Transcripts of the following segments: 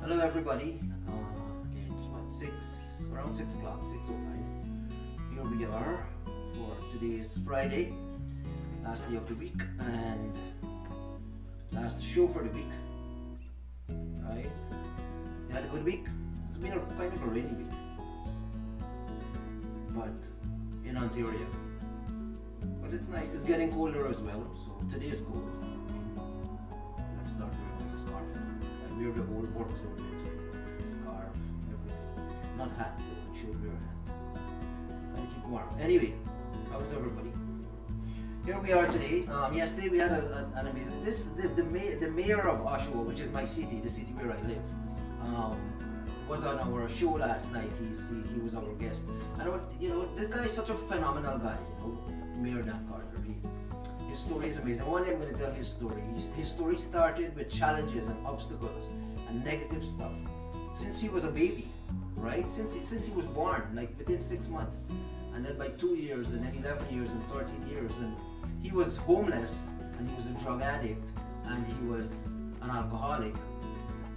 Hello everybody. It's around 6 o'clock, 6:09. Here we are for today's Friday, last day of the week and last show for the week. Right? You had a good week? It's been kind of a rainy week, but in Ontario. But it's nice. It's getting colder as well. So today is cold. Let's start wearing a scarf now. I wear the old works in winter. Scarf, everything. Not hat though. I should wear a hat. And keep warm. Anyway, how's everybody? Here we are today. Yesterday we had an amazing. The mayor of Oshawa, which is my city, the city where I live, was on our show last night. He was our guest, and this guy is such a phenomenal guy. Mayor Dan Carter. His story is amazing. One day I'm going to tell his story. His story started with challenges and obstacles and negative stuff since he was a baby, right? Since he was born, like within 6 months, and then by 2 years, and then 11 years, and 13 years, and he was homeless, and he was a drug addict, and he was an alcoholic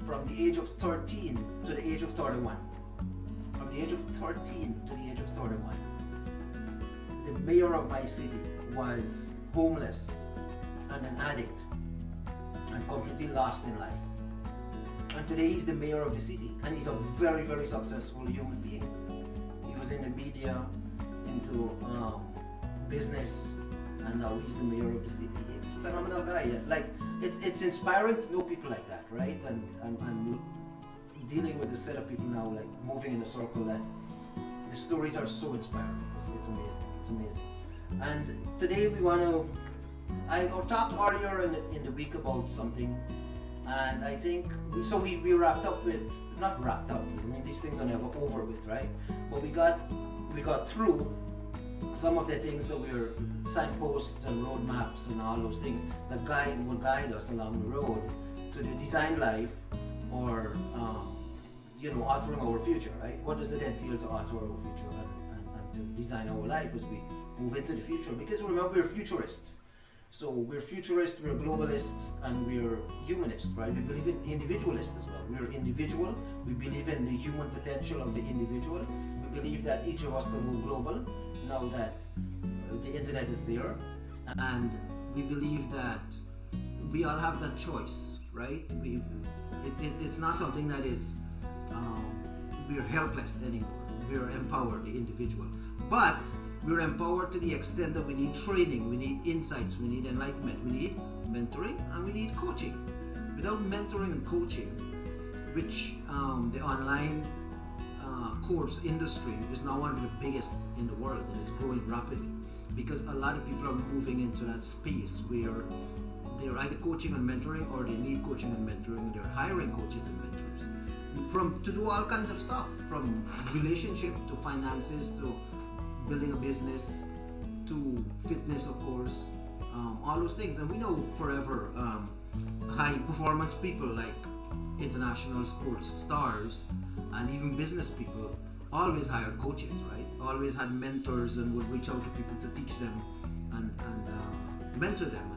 from the age of 13 to the age of 31. From the age of 13 to the age of 31. The mayor of my city was homeless and an addict and completely lost in life. And today he's the mayor of the city, and he's a very, very successful human being. He was in the media, into business, and now he's the mayor of the city. He's a phenomenal guy. Like it's inspiring to know people like that, right? And I'm dealing with a set of people now, like moving in a circle that the stories are so inspiring. It's amazing. It's amazing. And today we want to. I talked earlier in the week about something, and I think we wrapped up with, not wrapped up. I mean, these things are never over with, right? But we got through some of the things that were signposts and roadmaps and all those things that will guide us along the road to the design life, or altering our future, right? What does it entail to alter our future and to design our life as we move into the future? Because remember, we're futurists. So we're futurists, we're globalists, and we're humanists, right? We believe in individualists as well. We're individual. We believe in the human potential of the individual. We believe that each of us can go global now that the internet is there, and we believe that we all have that choice, right? It's not something that is we're helpless anymore. We're empowered, the individual, but we're empowered to the extent that we need training, we need insights, we need enlightenment, we need mentoring, and we need coaching. Without mentoring and coaching, which the online course industry is now one of the biggest in the world, and it's growing rapidly because a lot of people are moving into that space where they're either coaching and mentoring, or they need coaching and mentoring, and they're hiring coaches and mentors to do all kinds of stuff, from relationship to finances to building a business to fitness, of course, all those things. And we know forever high performance people like international sports stars and even business people always hired coaches, right? Always had mentors and would reach out to people to teach them and mentor them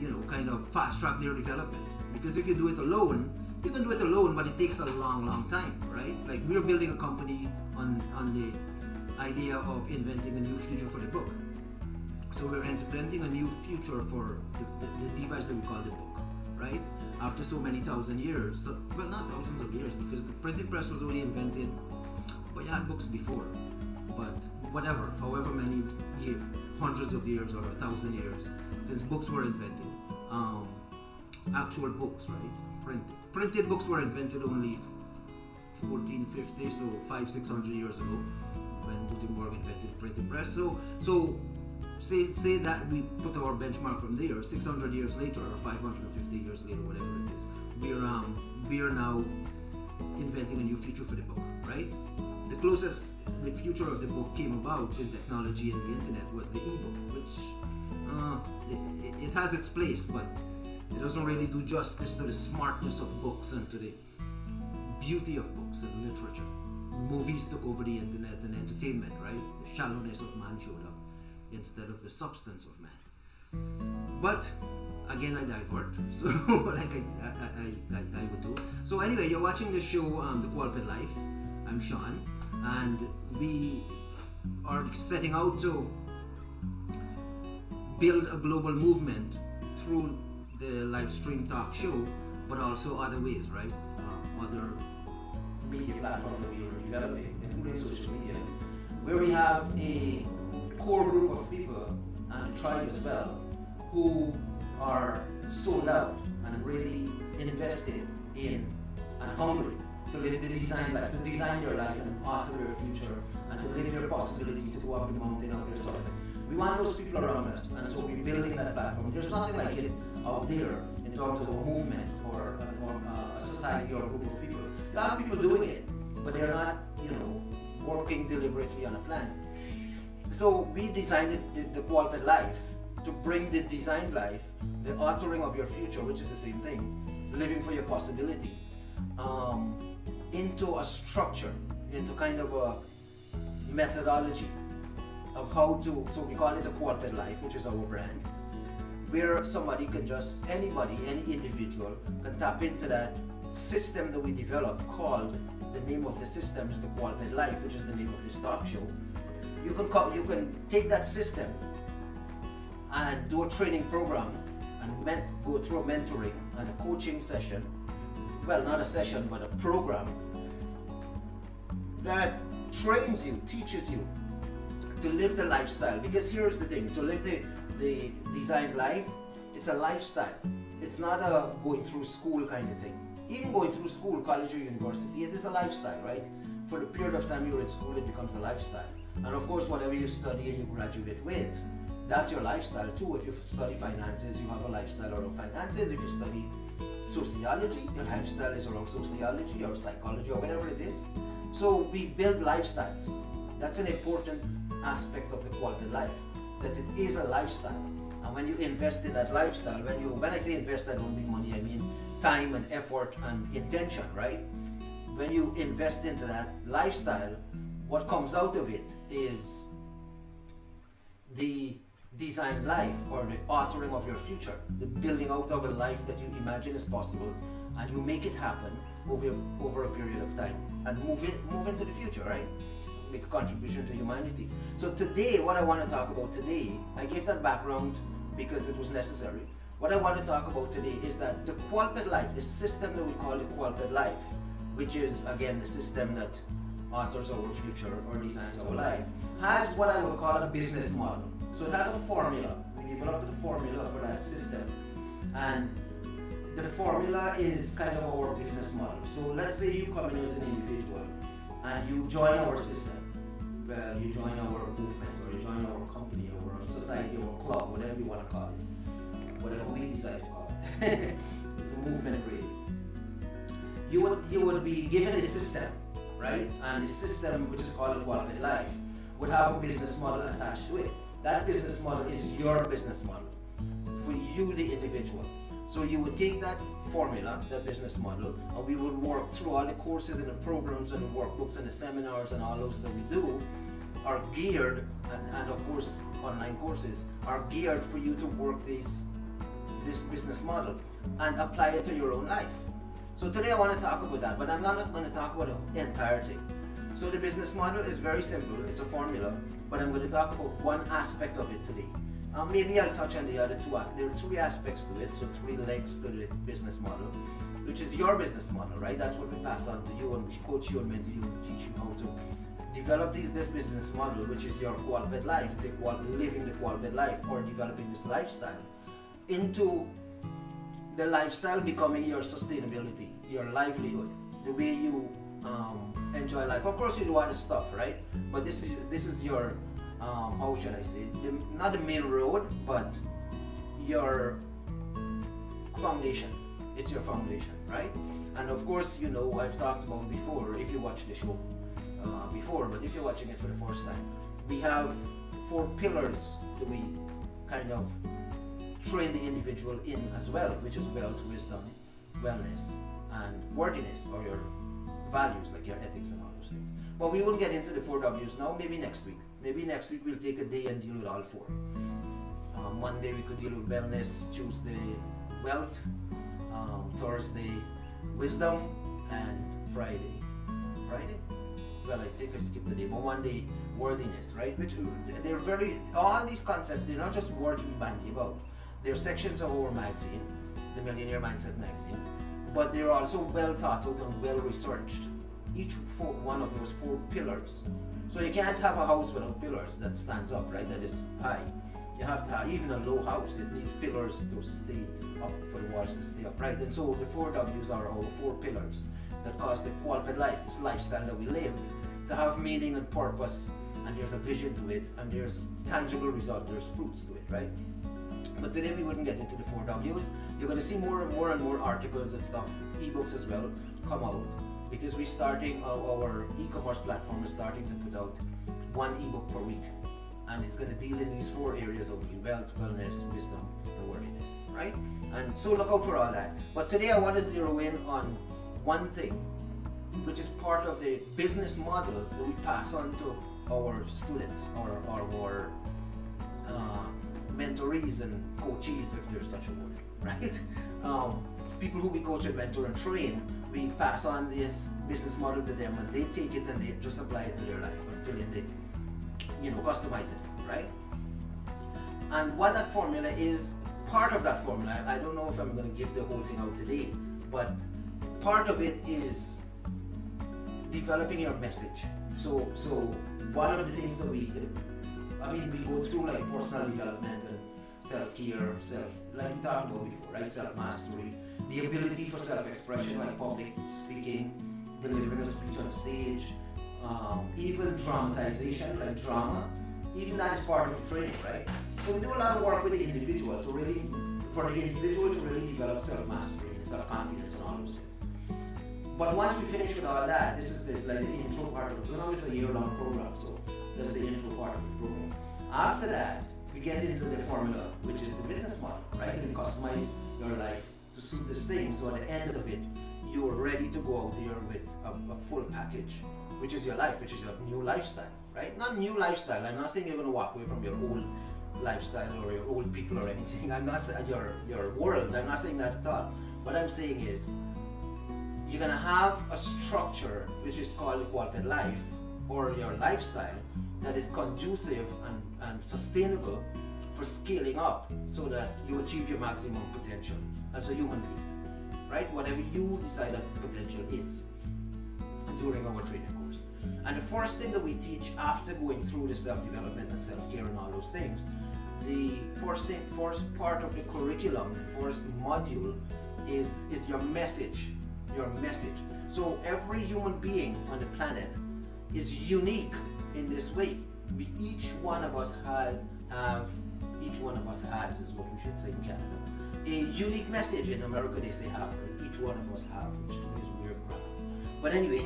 and kind of fast track their development. Because if you do it alone, you can do it alone, but it takes a long time, right? Like, we're building a company on the idea of inventing a new future for the book. So we're inventing a new future for the device that we call the book, right? After so many thousand years, well, not thousands of years, because the printing press was only invented, but you had books before. But whatever, however many years, hundreds of years or 1,000 years since books were invented, actual books, right? Printed books were invented only 1450, so 500-600 years ago, when Gutenberg invented the printing press. So say that we put our benchmark from there, 600 years later or 550 years later, whatever it is, we are now inventing a new future for the book, right? The closest the future of the book came about in technology and the internet was the e-book, which it has its place, but it doesn't really do justice to the smartness of books and to the beauty of books and literature. Movies took over the internet and entertainment, right? The shallowness of man showed up instead of the substance of man. But again, I divert, so like I would do. So anyway, you're watching the show, The Qualpit Life. I'm Sean, and we are setting out to build a global movement through the live stream talk show, but also other ways, right? Other media platforms that we are developing, including social media, where we have a core group of people and a tribe as well who are sold out and really invested in and hungry to live the design life, to design your life and alter your future, and to live your possibility to go up the mountain of your soul. We want those people around us, and so we're building that platform. There's nothing like it out there in terms of a movement or a society or a group of people. You have people doing it, but they're not, working deliberately on a plan. So we designed the Qualpit Life to bring the designed life, the authoring of your future, which is the same thing, living for your possibility, into a structure, into kind of a methodology of how to, so we call it the Qualpit Life, which is our brand, where somebody can just, anybody, any individual can tap into that system that we developed called, the name of the system is the Qualpit Life, which is the name of this talk show. You can take that system and do a training program and go through a mentoring and a coaching session, well, not a session, but a program that trains you, teaches you to live the lifestyle. Because here's the thing, to live the designed life, it's a lifestyle. It's not a going through school kind of thing. Even going through school, college or university, it is a lifestyle, right? For the period of time you're in school, it becomes a lifestyle. And of course, whatever you study and you graduate with, that's your lifestyle too. If you study finances, you have a lifestyle around finances. If you study sociology, your lifestyle is around sociology or psychology or whatever it is. So we build lifestyles. That's an important aspect of the Qualpit Life, that it is a lifestyle. And when you invest in that lifestyle, when I say invest, I don't mean money, I mean time and effort and intention, right? When you invest into that lifestyle, what comes out of it is the designed life, or the authoring of your future, the building out of a life that you imagine is possible, and you make it happen over a period of time and move into the future, right? Make a contribution to humanity. So today, what I want to talk about today, I gave that background because it was necessary. What I want to talk about today is that the Qualpit Life, the system that we call the Qualpit Life, which is again the system that authors our future or designs our life, has what I would call a business model. So it has a formula. We developed a formula for that system, and the formula is kind of our business model. So let's say you come in as an individual and you join our system. Well, you join our movement, or you join our company, or our society, or club, whatever you want to call it, whatever we decide to call it. It's a movement, really. You would be given a system, right? And the system, which is called Qualpit Life, would have a business model attached to it. That business model is your business model for you, the individual. So you would take that formula, that business model, and we would work through all the courses and the programs and the workbooks and the seminars and all those that we do are geared, and of course online courses are geared for you to work this business model and apply it to your own life. So today I want to talk about that, but I'm not going to talk about the entire thing. So the business model is very simple, it's a formula, but I'm going to talk about one aspect of it today. Maybe I'll touch on the other two. There are three aspects to it, so three legs to the business model, which is your business model, right? That's what we pass on to you, and we coach you and mentor you and teach you how to develop this business model, which is your Qualpit Life, living the Qualpit Life, or developing this lifestyle into the lifestyle becoming your sustainability, your livelihood, the way you enjoy life. Of course, you do other stuff, right? But this is your how should I say it? Not the main road, but your foundation. It's your foundation, right? And of course, I've talked about before, if you watch the show before, but if you're watching it for the first time, we have 4 pillars that we kind of train the individual in as well, which is wealth, wisdom, wellness, and worthiness, or your values, like your ethics and all those things. But we won't get into the 4 W's now, maybe next week. Maybe next week we'll take a day and deal with all 4. Monday we could deal with wellness, Tuesday wealth, Thursday, wisdom, and Friday. Friday? Well, I think I skipped the day, but one day, worthiness, right? Which they're all these concepts, they're not just words we bandy about. They're sections of our magazine, the Millionaire Mindset magazine, but they're also well thought out and well researched. Each one of those 4 pillars. So you can't have a house without pillars that stands up, right? That is high. You have to have, even a low house, it needs pillars to stay up, for the walls to stay upright. And so the 4 W's are our 4 pillars that cause the quality life, this lifestyle that we live, to have meaning and purpose, and there's a vision to it, and there's tangible result, there's fruits to it, right? But today we wouldn't get into the 4 W's. You're going to see more and more articles and stuff, ebooks as well, come out, because we're starting our e-commerce platform is starting to put out 1 ebook per week, and it's going to deal in these 4 areas of wealth, wellness, wisdom, and worthiness, right? And so look out for all that. But today I want to zero in on one thing, which is part of the business model that we pass on to our students or our mentorees and coachees, if there's such a word, right? People who we coach and mentor and train, we pass on this business model to them, and they take it and they just apply it to their life and fill in the, customize it, right? And what that formula is, part of that formula, I don't know if I'm going to give the whole thing out today, but part of it is developing your message. So one of the things that we go through, like personal development and self-care, like we talked about before, right? Self-mastery, the ability for self-expression, like public speaking, delivering a speech on stage, even dramatization, like drama, even that is part of the training, right? So we do a lot of work with the individual for the individual to really develop self-mastery and self-confidence and all those things. But once we finish with all that, this is the intro part of it. It's a year-long program, so that's the intro part of the program. After that, we get into the formula, which is the business model, right? You can customize your life to suit this thing, so at the end of it, you're ready to go out there with a full package, which is your life, which is your new lifestyle, right? Not new lifestyle. I'm not saying you're going to walk away from your old lifestyle or your old people or anything. I'm not saying your world. I'm not saying that at all. What I'm saying is, you're going to have a structure which is called the quality life, or your lifestyle, that is conducive and sustainable for scaling up so that you achieve your maximum potential as a human being, right? Whatever you decide that potential is during our training course. And the first thing that we teach after going through the self-development and self-care and all those things, the first part of the curriculum, the first module is your message. Your message. So every human being on the planet is unique in this way. Each one of us has, is what we should say in Canada, a unique message. In America they say have, right? Each one of us have, which to me is weird grammar. But anyway,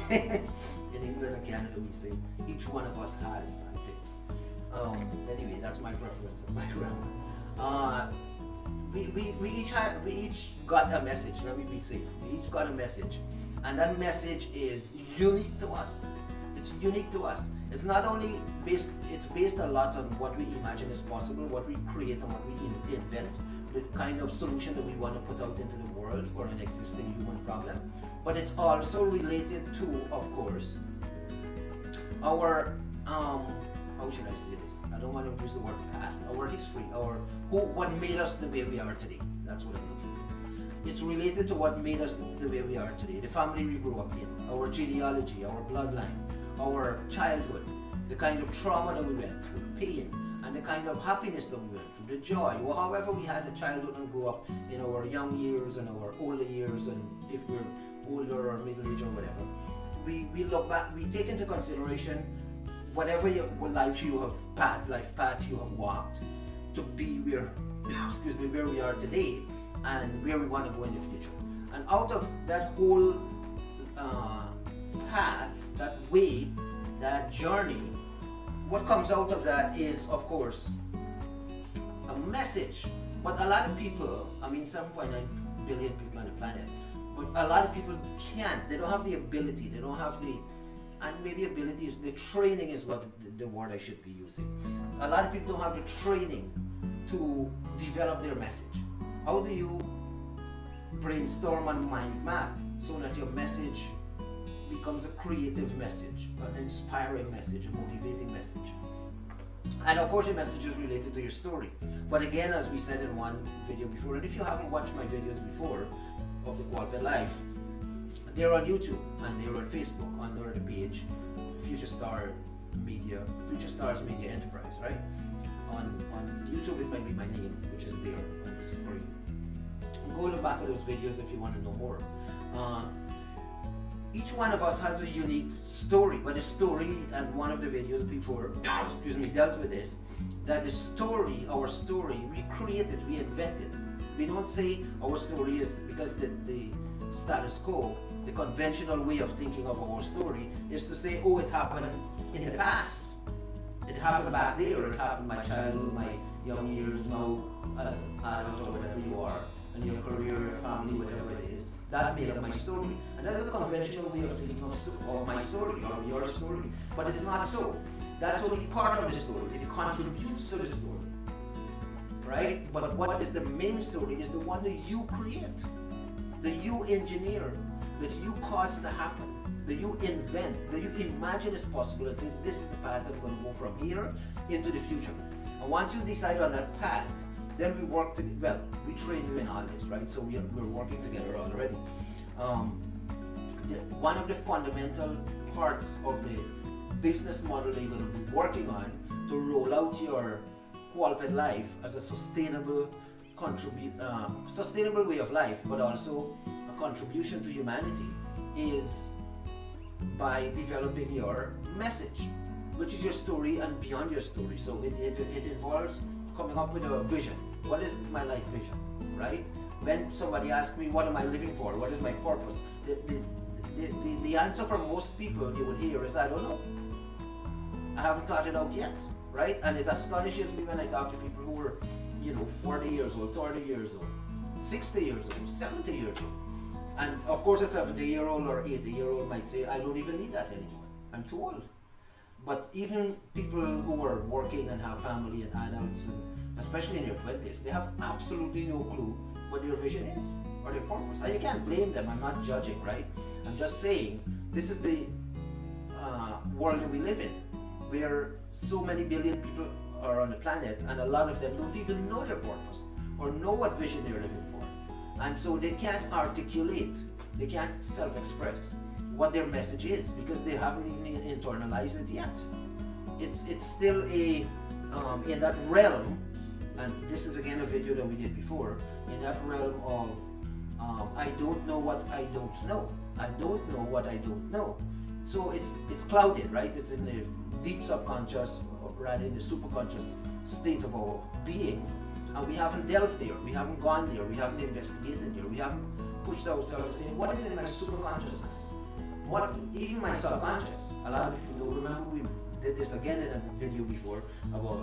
in England and Canada we say each one of us has, I think. Anyway, that's my preference of my grammar. We each got a message. Let me be safe. We each got a message, and that message is unique to us. It's unique to us. It's not only based. It's based a lot on what we imagine is possible, what we create, and what we invent. The kind of solution that we want to put out into the world for an existing human problem. But it's also related to, of course, our how should I say this? I don't want to use the word past, our history, what made us the way we are today. That's what I'm looking for. It's related to what made us the way we are today, the family we grew up in, our genealogy, our bloodline, our childhood, the kind of trauma that we went through, the pain, and the kind of happiness that we went through, the joy, or however we had the childhood and grew up in our young years and our older years, and if we're older or middle age or whatever. We look back, we take into consideration whatever life path you have walked to be where we are today and where we want to go in the future. And out of that whole path, that way, that journey, what comes out of that is, of course, a message. But a lot of people, 7.9 billion people on the planet, but a lot of people can't. They don't have the ability. They don't have the, and maybe ability is, the training is what the word I should be using. A lot of people don't have the training to develop their message. How do you brainstorm and mind map so that your message becomes a creative message, an inspiring message, a motivating message. And of course your message is related to your story. But again, as we said in one video before, and if you haven't watched my videos before of the Qualped Life, they're on YouTube and they're on Facebook under the page Future Stars Media Enterprise, right? On YouTube it might be my name, which is there on the screen. Go to the back of those videos if you want to know more. Each one of us has a unique story, but the story, and one of the videos before, dealt with this, that the story, our story, we created, we invented. We don't say our story is because the status quo, the conventional way of thinking of our story is to say, oh, it happened in the past. It happened back there, or it happened in my childhood, my young years, now as an adult or whatever you are, and your career, your family, whatever it is. That made up my story. And that is the conventional way of thinking of my story or your story. But it's not so. That's only part of the story. It contributes to the story. Right? But what is the main story is the one that you create, that you engineer, that you cause to happen, that you invent, that you imagine is possible and say, this is the path I'm going to go from here into the future. And once you decide on that path, then we work together. Well, we train you in all this, right? So we're working together already. One of the fundamental parts of the business model that you're going to be working on to roll out your Qualped Life as a sustainable way of life, but also a contribution to humanity, is by developing your message, which is your story and beyond your story. So it involves coming up with a vision. What is my life vision, right? When somebody asks me, what am I living for? What is my purpose? The answer for most people you would hear is, I don't know. I haven't thought it out yet, right? And it astonishes me when I talk to people who are, 40 years old, 30 years old, 60 years old, 70 years old. And of course a 70-year-old or 80-year-old might say, I don't even need that anymore. I'm too old. But even people who are working and have family and adults, and especially in their 20s, they have absolutely no clue what their vision is or their purpose. And you can't blame them. I'm not judging, right? I'm just saying this is the world that we live in, where so many billion people are on the planet, and a lot of them don't even know their purpose or know what vision they're living for. And so they can't articulate, they can't self-express what their message is because they haven't even internalized it yet. It's still in that realm, and this is again a video that we did before, in that realm of I don't know what I don't know. I don't know what I don't know. So it's clouded, right? It's in the deep subconscious, or rather in the superconscious state of our being, and we haven't delved there, we haven't gone there, we haven't investigated there, we haven't pushed ourselves to say, what is in my superconsciousness? What, even my subconscious? A lot of people don't remember. We did this again in a video before about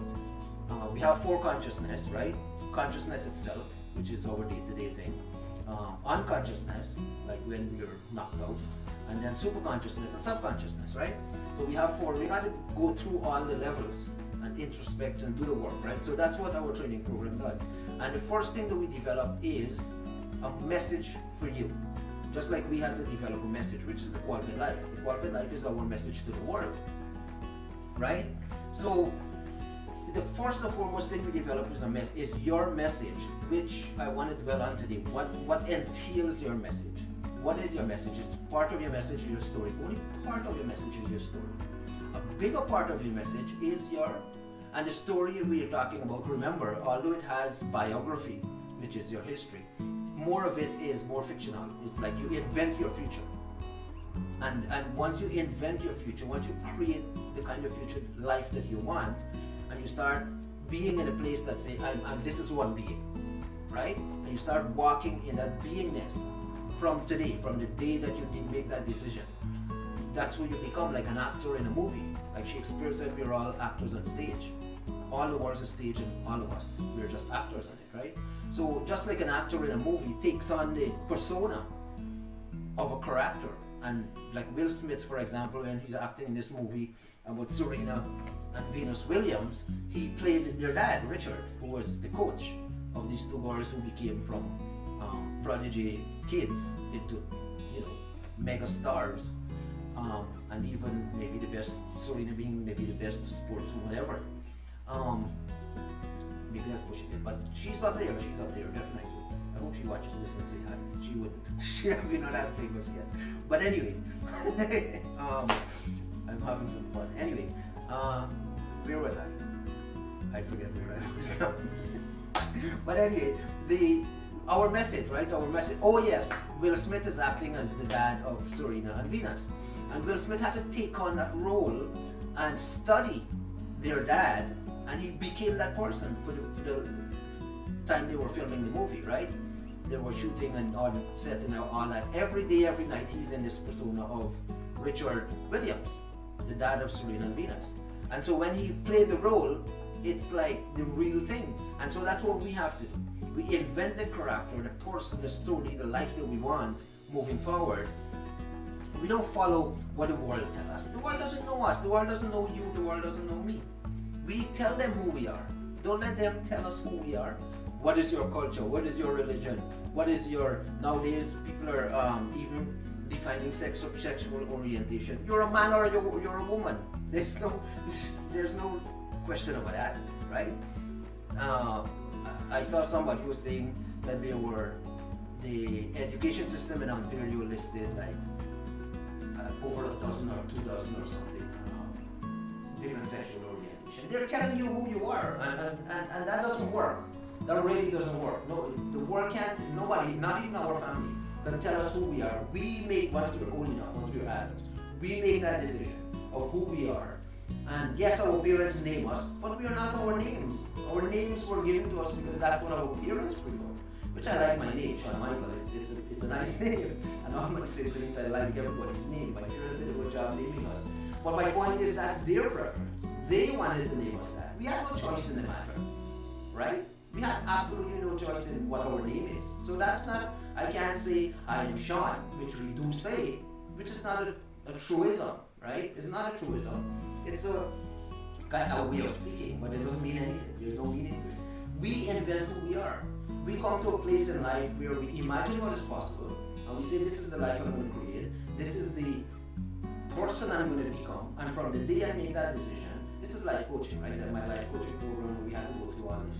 we have 4 consciousness, right? Consciousness itself, which is our day-to-day thing. Unconsciousness, like when we're knocked out, and then superconsciousness and subconsciousness, right? So we have 4. We got to go through all the levels and introspect and do the work, right? So that's what our training program does. And the first thing that we develop is a message for you. Just like we had to develop a message, which is the Qualped Life. The Qualped Life is our message to the world, right? So the first and foremost thing we develop is your message, which I want to dwell on today. What entails your message? What is your message? It's part of your message is your story. Only part of your message is your story. A bigger part of your message is and the story we are talking about, remember, although it has biography, which is your history, more of it is more fictional. It's like you invent your future. And once you invent your future, once you create the kind of future life that you want, and you start being in a place that say, this is who I'm being, right? And you start walking in that beingness from today, from the day that you did make that decision. That's when you become like an actor in a movie. Like Shakespeare said, we're all actors on stage. All the world's a stage and all of us, we're just actors on it, right? So just like an actor in a movie takes on the persona of a character, and like Will Smith, for example, when he's acting in this movie about Serena and Venus Williams, he played their dad, Richard, who was the coach of these 2 girls who became from prodigy kids into, you know, mega stars, and even maybe the best, Serena being maybe the best sportswoman ever. Maybe that's pushing it, but she's up there, definitely. I hope she watches this and say hi. She wouldn't. We're not that famous yet. But anyway, I'm having some fun. Anyway, where was I forget where I was now. But anyway, our message, right? Our message. Oh yes, Will Smith is acting as the dad of Serena and Venus, and Will Smith had to take on that role and study their dad, and he became that person for the time they were filming the movie, right? They were shooting and on set and all that. Every day, every night, he's in this persona of Richard Williams, the dad of Serena and Venus. And so when he played the role, it's like the real thing. And so that's what we have to do. We invent the character, the person, the story, the life that we want moving forward. We don't follow what the world tells us. The world doesn't know us. The world doesn't know you. The world doesn't know me. We tell them who we are. Don't let them tell us who we are. What is your culture? What is your religion? What is your... Nowadays, people are even defining sexual orientation. You're a man or you're a woman. There's no question about that, right? I saw somebody who was saying that the education system in Ontario listed like over 1,000 or 2,000 or something different sexual orientation. They're telling you who you are, and that doesn't work. That really doesn't work. No, the world can't. Nobody, not even our family, can tell us who we are. We make, once we're old enough, once we're adults, we make that decision of who we are. And yes, our parents name us, but we are not our names. Our names were given to us because that's what our parents prefer. Which I like my name, Sean Michael. It's a nice name. And all my siblings, I like everybody's name. My parents did a good job naming us. But my point is that's their preference. They wanted to name us that. We had no choice in the matter, right? We have absolutely no choice in what our name is. So that's not, I can't say I am Sean, which we do say, which is not a truism, right? It's not a truism. It's a kind of way of speaking, but it doesn't mean anything. There's no meaning to it. We invent who we are. We come to a place in life where we imagine what is possible, and we say, this is the life I'm going to create. This is the person I'm going to become. And from the day I make that decision, this is life coaching, right? In my life coaching program, we have to go through all this.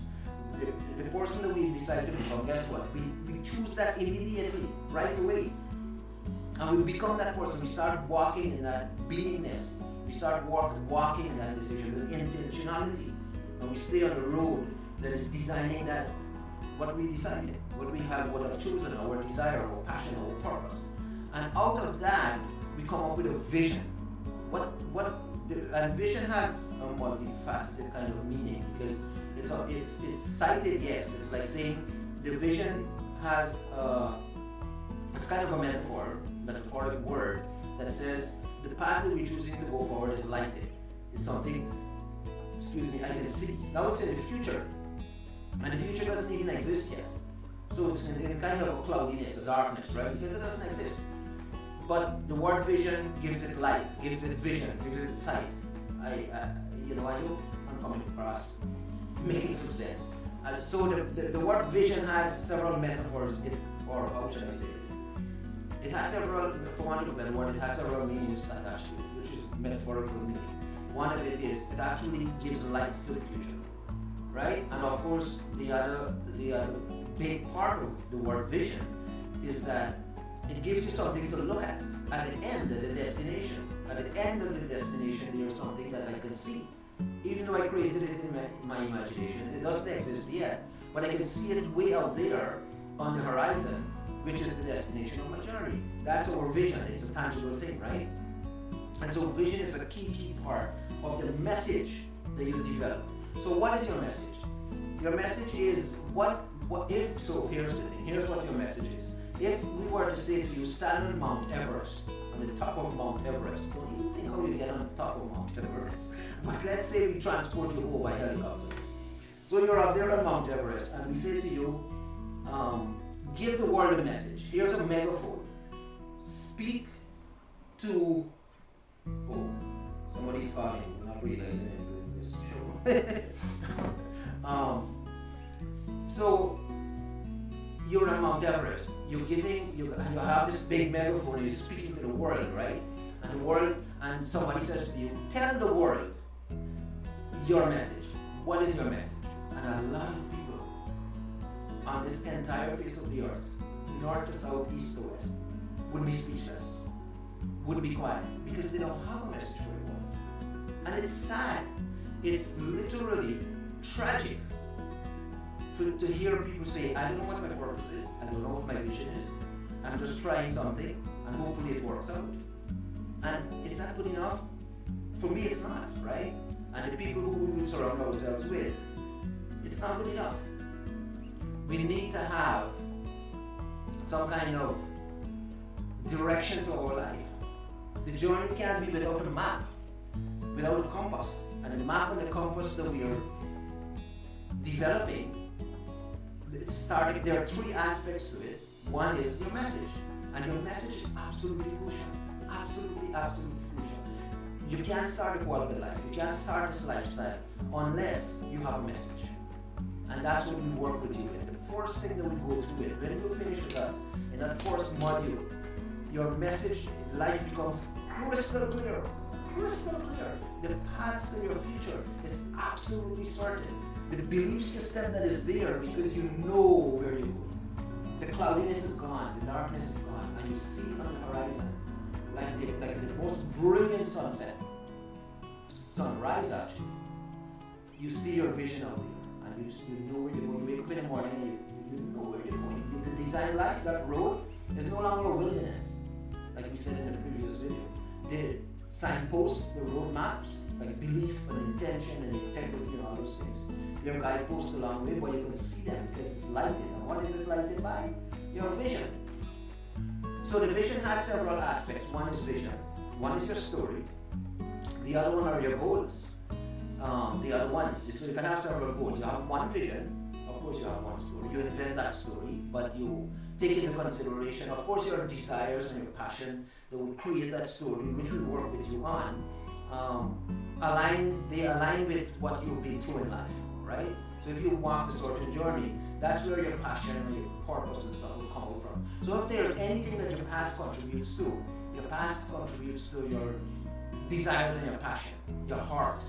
The person that we decide to become, guess what? We choose that immediately, right away. And we become that person. We start walking in that beingness. We start walking in that decision with intentionality. And we stay on the road that is designing that, what we decided, what we have, what I've chosen, our desire, our passion, our purpose. And out of that, we come up with a vision. And vision has a multifaceted kind of meaning, because it's cited, yes. It's like saying the vision has, it's kind of a metaphoric word that says the path that we're choosing to go forward is lighted. It's something, I can see. Now it's in the future, and the future doesn't even exist yet. So it's in kind of a cloudiness, a darkness, right? Because it doesn't exist. But the word vision gives it light, gives it vision, gives it sight. I hope I'm coming across making some sense. So the word vision has several metaphors, or how should I say this? It has several, for want of a better word, it has several meanings attached to it, which is metaphorical meaning. One of it is, it actually gives light to the future, right? And of course, the other big part of the word vision is that it gives you something to look at the end of the destination. At the end of the destination, there's something that I can see. Even though I created it in my imagination, it doesn't exist yet, but I can see it way out there on the horizon, which is the destination of my journey. That's our vision. It's a tangible thing, right? And so vision is a key part of the message that you develop. So what is your message? Your message is here's the thing. Here's what your message is. If we were to say to you, stand on Mount Everest, on the top of Mount Everest, don't even think how you get on the top of Mount Everest. But let's say we transport you over by helicopter. So you're up there on Mount Everest, and we say to you, give the world a message. Here's a megaphone. Speak to... Oh, somebody's calling. I'm not realizing it in this show. So you're on Mount Everest. You have this big megaphone and you're speaking to the world, right? And somebody says to you, tell the world your message. What is your message? And a lot of people on this entire face of the earth, north to south, east to west, would be speechless, would be quiet, because they don't have a message for the world. And it's sad. It's literally tragic to hear people say, I don't know what my purpose is, I don't know what my vision is, I'm just trying something, and hopefully it works out. And is that good enough? For me, it's not, right? And the people who we surround ourselves with, it's not good enough. We need to have some kind of direction to our life. The journey can't be without a map, without a compass. And the map and the compass that we are developing, there are three aspects to it. One is your message. And your message is absolutely crucial. Absolutely, absolutely crucial. You can't start a quality life. You can't start this lifestyle unless you have a message. And that's what we work with you in. The first thing that we go through it, when you finish with us, in that first module, your message, life becomes crystal clear. Crystal clear. The path to your future is absolutely certain. The belief system that is there because you know where you're going. The cloudiness is gone, the darkness is gone, and you see on the horizon like the most brilliant sunrise actually. You see your vision out there, and you know where you're going. You wake up in the morning and you know where you're going. The design life, that road, is no longer a wilderness, like we said in the previous video. The signposts, the road maps, like belief and intention and integrity and all those things. Your guideposts along the way, but you can see them because it's lighted. And what is it lighted by? Your vision. So the vision has several aspects. One is vision. One is your story. The other one are your goals. The other ones, so you can have several goals. You have one vision. Of course you have one story. You invent that story, but you take into consideration, of course, your desires and your passion that will create that story, which we work with you on. They align with what you've been through in life. Right? So if you walk a certain journey, that's where your passion and your purpose and stuff will come out from. So if there's anything that your past contributes to, your past contributes to your desires and your passion, your heart.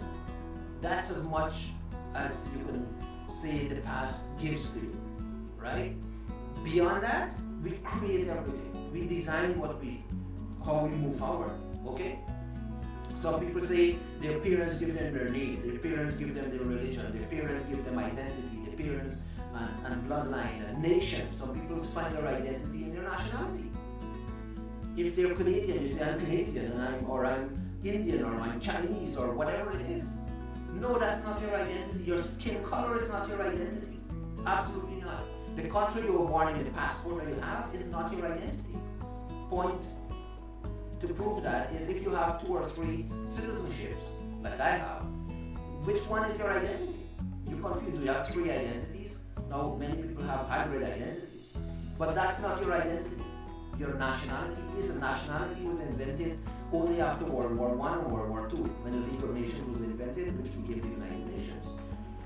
That's as much as you can say the past gives to you, right? Beyond that, we create everything. We design how we move forward, okay? Some people say their parents give them their name, their parents give them their religion, their parents give them identity, their parents and bloodline, and nation. Some people find their identity in their nationality. If they're Canadian, you say I'm Canadian and I'm Indian or I'm Chinese or whatever it is. No, that's not your identity. Your skin color is not your identity. Absolutely not. The country you were born in, the passport that you have, is not your identity. Point to prove that is if you have 2 or 3 citizenships, like I have, which one is your identity? You're confused. Do you have 3 identities? Now, many people have hybrid identities. But that's not your identity. Your nationality is. A nationality was invented only after World War I and World War II, when the League of Nations was invented, which became the United Nations.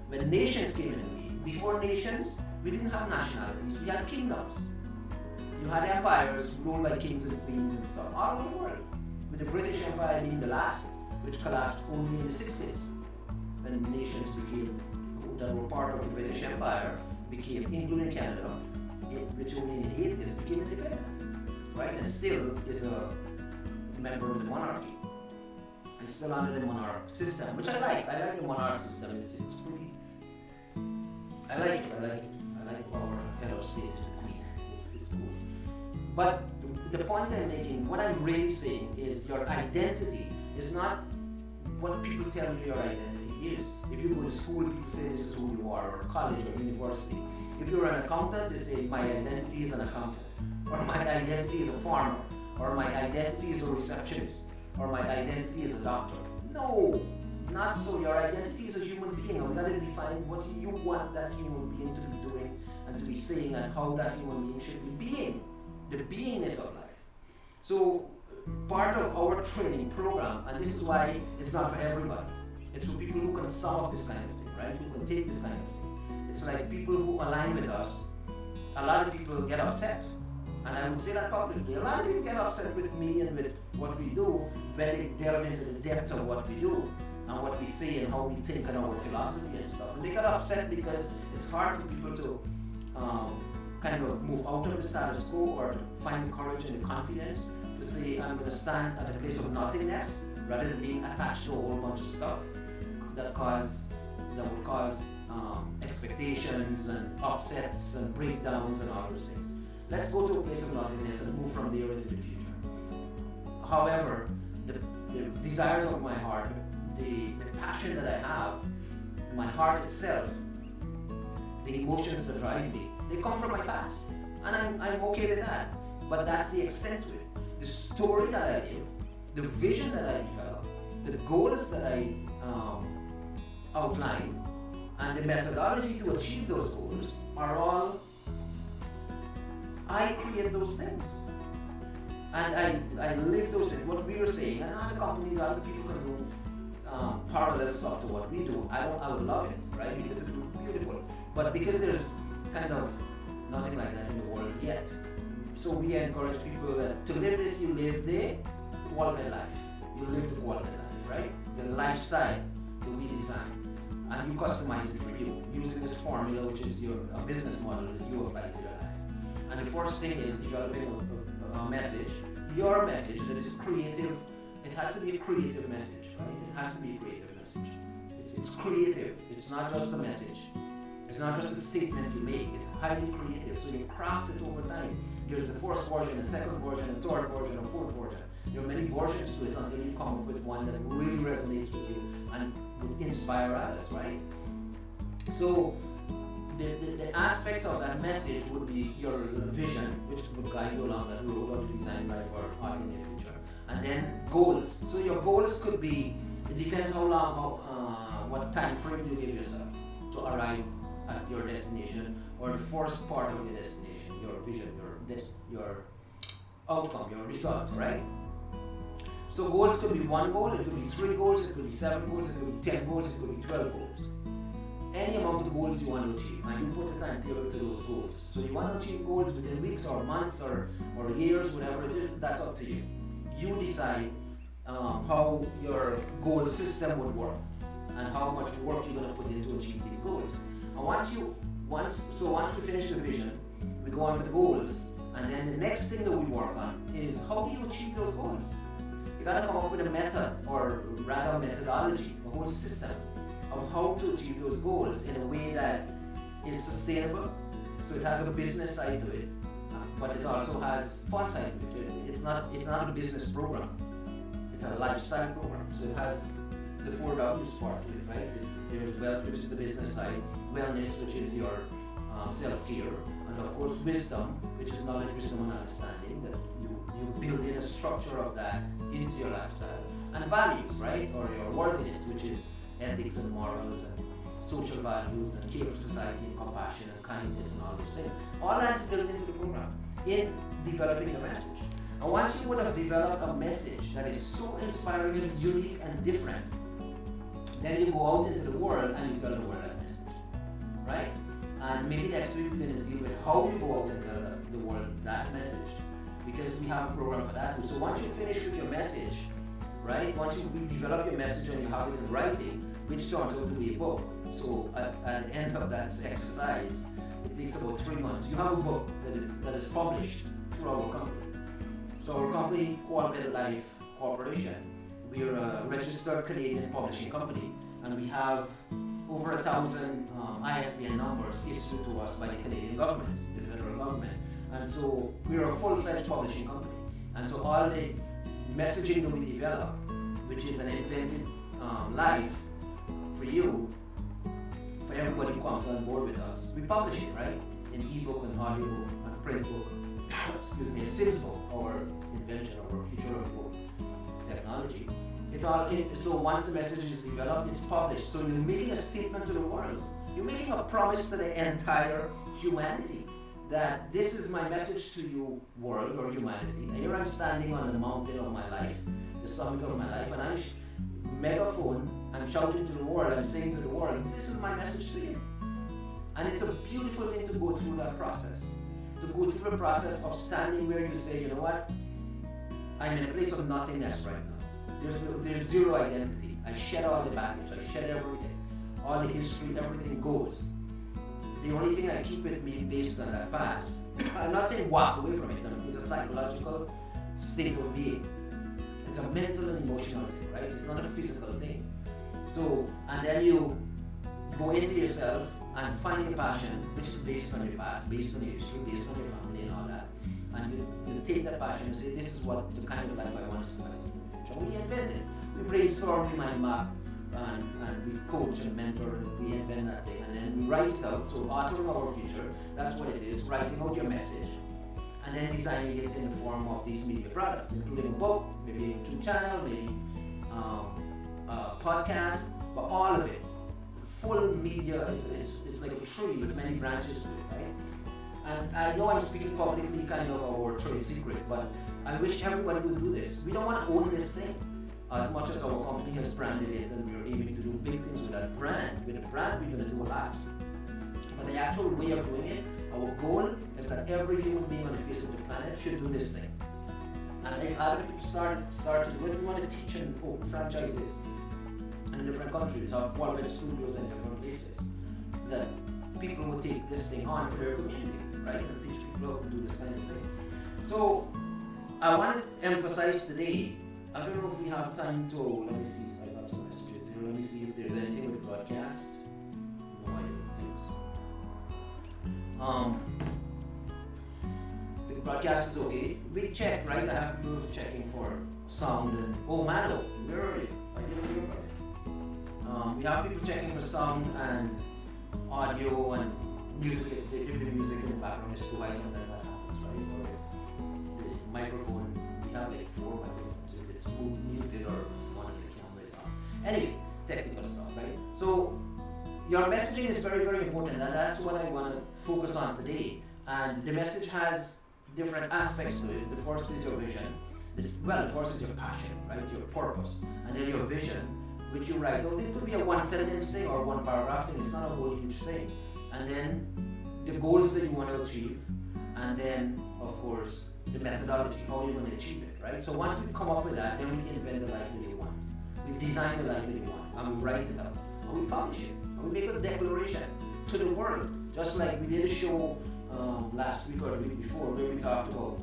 When nations came in the league, before nations, we didn't have nationalities, we had kingdoms. You had empires ruled by kings and queens and stuff all over the world, with the British Empire being the last, which collapsed only in the 60s, when nations that were part of the British Empire became, including Canada, which only in the 80s became independent, right? And still is a member of the monarchy. It's still under the monarch system, which I like. I like the monarch system. It's pretty. I like it. I like our head of state is the queen. It's cool. But the point I'm making, what I'm really saying is your identity is not what people tell you your identity is. If you go to school, people say this is who you are, or college or university. If you're an accountant, they say my identity is an accountant, or my identity is a farmer, or my identity is a receptionist, or my identity is a doctor. No, not so. Your identity is a human being, and we gotta define what you want that human being to be doing and to be saying, and how that human being should be being, the beingness of life. So part of our training program, and this is why it's not for everybody, it's for people who can stomach this kind of thing, right? Who can take this kind of thing. It's like people who align with us a lot of people get upset. And I would say that publicly. A lot of people get upset with me and with what we do when they delve into the depth of what we do and what we say and how we think and our philosophy and stuff. And they get upset because it's hard for people to kind of move out of the status quo or to find the courage and the confidence to say, I'm going to stand at a place of nothingness rather than being attached to a whole bunch of stuff that would cause expectations and upsets and breakdowns and all those things. Let's go to a place of nothingness and move from there into the future. However, the desires of my heart, the passion that I have, my heart itself, the emotions that drive me, they come from my past. And I'm okay with that. But that's the extent to it. The story that I live, the vision that I develop, the goals that I outline, and the methodology to achieve those goals are all, I create those things. And I live those things. What we were saying, and other companies, other people can do parallel stuff to what we do. I would love it, right? Because it's beautiful. But because there's kind of nothing like that in the world yet. So we encourage people that to live this, you live the quality life. You live the quality life, right? The lifestyle that we design. And you customize it for you using this formula, which is a business model that you apply to your life. And the first thing is developing a message, your message that is creative. It has to be a creative message, right? It has to be a creative message. It's creative. It's not just a message. It's not just a statement you make. It's highly creative. So you craft it over time. There's the first version, the second version, the third version, the fourth version. There are many versions to it until you come up with one that really resonates with you and would inspire others, right? So the aspects of that message would be your vision, which would guide you along that road or the design life or art in the future. And then goals. So your goals could be, it depends how long, what time frame you give yourself to arrive at your destination or the first part of your destination, your vision, your outcome, your result, right? So goals could be one goal, it could be 3 goals, it could be 7 goals, it could be 10 goals, it could be 12 goals. Any amount of goals you want to achieve, and you put a timetable to those goals. So you want to achieve goals within weeks or months or years, whatever it is, that's up to you. You decide how your goal system would work and how much work you're going to put in to achieve these goals. And once we finish the vision, we go on to the goals, and then the next thing that we work on is how do you achieve those goals? You got to come up with a method, or rather a methodology, a whole system of how to achieve those goals in a way that is sustainable. So it has a business side to it, but it also has fun side to it. It's not a business program. It's a lifestyle program. So it has the 4 W's part to it, right? There's wealth, which is the business side, wellness, which is your self-care, and of course wisdom, which is knowledge, wisdom, and understanding, that you build in a structure of that into your lifestyle. And values, right? Or your worthiness, which is ethics and morals and social values and care for society and compassion and kindness and all those things. All that's built into the program in developing the message. And once you would have developed a message that is so inspiring and unique and different, then you go out into the world and you tell the world that message, right? And maybe next week we're going to deal with how you go out and tell the world that message, because we have a program for that too. So once you finish with your message, right? Once you develop your message and you have it in writing, which turns out to be a book. So at the end of that exercise, it takes about 3 months. You have a book that is published through our company. So our company, Quality Life Corporation, we are a registered Canadian publishing company, and we have over 1,000 ISBN numbers issued to us by the Canadian government, the federal government. And so we are a full-fledged publishing company. And so all the messaging that we develop, which is an invented life for you, for everybody who comes on board with us, we publish it, right? In ebook and audiobook and print book, excuse me, a Sims book, our invention, our future of book technology. So once the message is developed, it's published. So you're making a statement to the world. You're making a promise to the entire humanity that this is my message to you, world or humanity. And here I'm standing on the mountain of my life, the summit of my life, and I'm megaphone, I'm shouting to the world, I'm saying to the world, this is my message to you. And it's a beautiful thing to go through that process. to go through the process of standing where you say, you know what, I'm in a place of nothingness right now. There's zero identity. I shed all the baggage, I shed everything. All the history, everything goes. The only thing I keep with me based on that past, I'm not saying walk away from it, it's a psychological state of being. It's a mental and emotional thing, right? It's not a physical thing. So, and then you go into yourself and find your passion, which is based on your past, based on your history, based on your family and all that. And you take that passion and say, this is what the kind of life I want to see myself in the future. We invent it. We brainstorm, we mind map, and we coach and mentor, and we invent that thing, and then we write it out. So authoring our future, that's what it is, writing out your message, and then designing it in the form of these media products, including a book, maybe a YouTube channel, maybe a podcast, but all of it. Full media is like a tree with many branches to it, right? And I know I'm speaking publicly kind of our trade secret, but I wish everybody would do this. We don't want to own this thing as much as our company has branded it, and we're aiming to do big things with that brand. With the brand, we're going to do a lot. But the actual way of doing it, our goal is that every human being on the face of the planet should do this thing. And if other people start to do it, we want to teach and open franchises in different countries, have quality studios in different places, that people will take this thing on for their community, right? And teach people how to do this kind of thing. So I want to emphasize today, I don't know if we have time to, let me see, I got some messages here, let me see if there's anything with broadcast. No, I don't think so. The broadcast is okay. We check, right? I have people checking for sound and, oh Mano, where are you? I didn't hear from you. We have people checking for sound and audio and music, if the music in the background is too high, sometimes that happens, right? Or if the microphone, we have like 4 microphones, if it's muted or one of the cameras off. Anyway, technical stuff, right? So your messaging is very, very important, and that's what I want to focus on today. And the message has different aspects to it. The first is your vision. The first is your passion, right? Your purpose. And then your vision, which you write out. It could be a 1-sentence thing or 1 paragraph thing. It's not a whole huge thing. And then the goals that you want to achieve. And then, of course, the methodology, how you're going to achieve it, right? So once we come up with that, then we invent the life that you want. We design the life that you want. And we write it out. And we publish it. And we make a declaration to the world. Just like we did a show last week or the week before where we talked about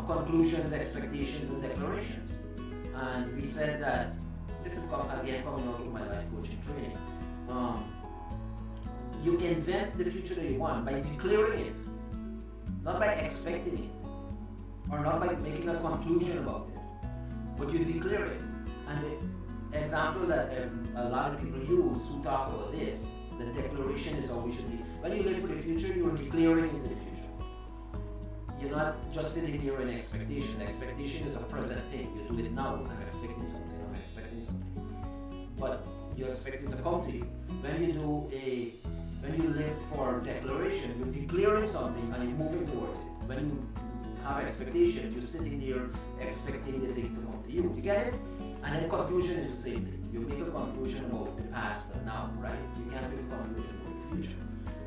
conclusions, expectations, and declarations. And we said that this is again coming out of my life coaching training. You invent the future that you want by declaring it, not by expecting it, or not by making a conclusion about it, but you declare it. And the example that a lot of people use who talk about this, the declaration is how we should be. When you live for the future, you are declaring into the future. You're not just sitting here in expectation. Expectation is a present thing. You do it now. I'm expecting something. I'm expecting something. But you expect it to come to you. When you live for declaration, you're declaring something and you're moving towards it. When you have expectation, you're sitting there expecting the thing to come to you. You get it? And then conclusion is the same thing. You make a conclusion about the past and now, right? You can't make a conclusion about the future.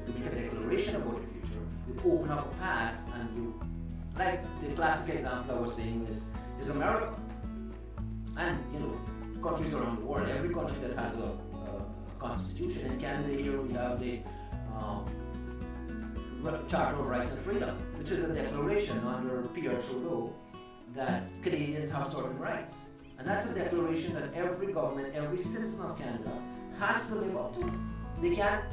You make a declaration about the future. You open up a path and you, like the classic example I was saying is America. And countries around the world, every country that has a constitution. In Canada here we have the Charter of Rights and Freedom, which is a declaration under Pierre Trudeau that Canadians have certain rights. And that's a declaration that every government, every citizen of Canada has to live up to. They can't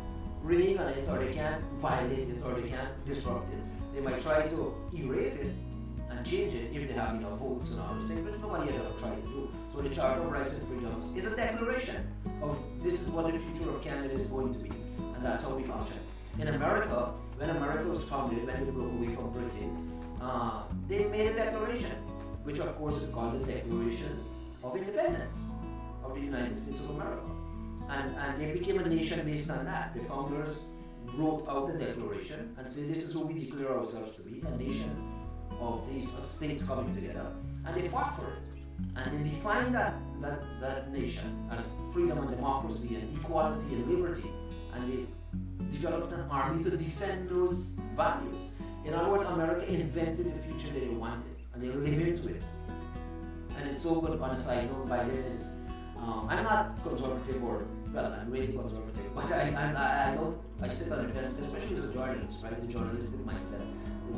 renege on it, or they can't violate it, or they can't disrupt it. They might try to erase it and change it if they have enough votes and all those things, which nobody has ever tried to do. So the Charter of Rights and Freedoms is a declaration of this is what the future of Canada is going to be, and that's how we function. In America, when America was founded, when we broke away from Britain, they made a declaration, which of course is called the Declaration of Independence of the United States of America. And they became a nation based on that. The founders wrote out a declaration and said this is who we declare ourselves to be, a nation of these states coming together. And they fought for it. And they defined that nation as freedom and democracy and equality and liberty. And they developed an army to defend those values. In other words, America invented the future that they wanted, and they live into it. And it's so good. On a side note, Biden is. I'm not conservative, or well, I'm really conservative, but I don't. I sit on the fence, especially as a journalist, right? The journalistic mindset,